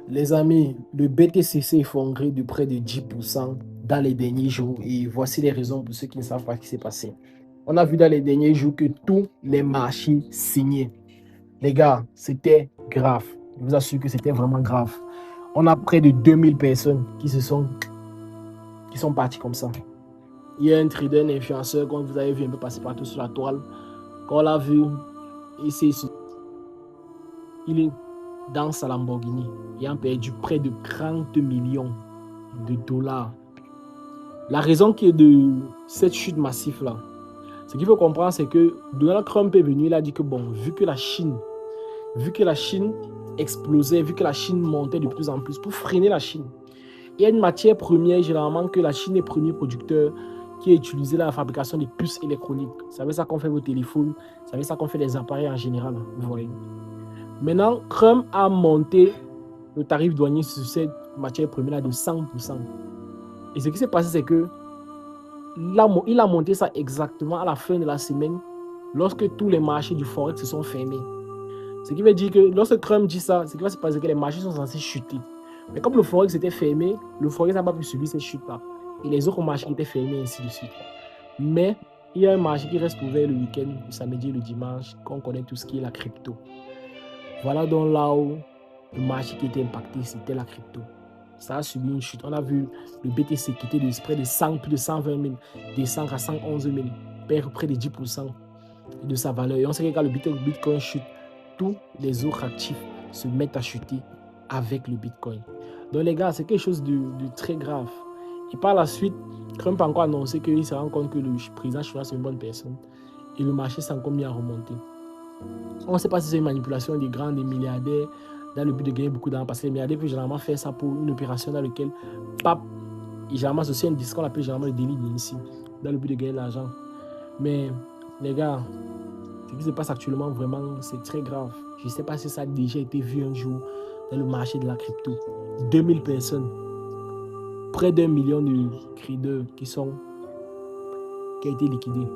Les amis, le BTC s'est effondré de près de 10% dans les derniers jours et voici les raisons pour ceux qui ne savent pas ce qui s'est passé. On a vu dans les derniers jours que tous les marchés signaient. Les gars, c'était grave. Je vous assure que c'était vraiment grave. On a près de 2000 personnes qui sont parties comme ça. Il y a un trader, un influenceur, comme vous avez vu un peu passer partout sur la toile. Quand on l'a vu, il est dans sa Lamborghini. Il a perdu près de 30 millions de dollars. La raison qui est de cette chute massive-là, ce qu'il faut comprendre, c'est que Donald Trump est venu, il a dit que bon, vu que la Chine explosait, vu que la Chine montait de plus en plus, pour freiner la Chine, il y a une matière première, généralement, que la Chine est premier producteur qui est utilisé dans la fabrication des puces électroniques. C'est avec ça qu'on fait vos téléphones, c'est avec ça qu'on fait les appareils en général. Vous voyez. Maintenant, Trump a monté le tarif douanier sur cette matière première de 100%. Et ce qui s'est passé, c'est que il a monté ça exactement à la fin de la semaine, lorsque tous les marchés du Forex se sont fermés. Ce qui veut dire que lorsque Trump dit ça, ce qui va se passer, c'est que les marchés sont censés chuter. Mais comme le Forex était fermé, le Forex n'a pas pu subir cette chute-là. Et les autres marchés étaient fermés, ainsi de suite. Mais il y a un marché qui reste ouvert le week-end, le samedi et le dimanche, qu'on connaît tout ce qui est la crypto. Voilà donc là où le marché qui était impacté, c'était la crypto. Ça a subi une chute. On a vu le BTC qui était de près de 100, plus de 120 000, descendre à 111 000, perd près de 10% de sa valeur. Et on sait que quand le Bitcoin chute, tous les autres actifs se mettent à chuter avec le Bitcoin. Donc les gars, c'est quelque chose de très grave. Et par la suite, Trump a encore annoncé qu'il se rend compte que le président chinois c'est une bonne personne. Et le marché s'est encore mis à remonter. On ne sait pas si c'est une manipulation des grands, des milliardaires, dans le but de gagner beaucoup d'argent. Parce que les milliardaires peuvent généralement faire ça pour une opération dans laquelle, pap, et généralement, c'est aussi un disque qu'on appelle généralement le délit d'initié, dans le but de gagner de l'argent. Mais, les gars, ce qui se passe actuellement, vraiment, c'est très grave. Je ne sais pas si ça a déjà été vu un jour dans le marché de la crypto. 2000 personnes, près d'1 million de traders qui ont été liquidés.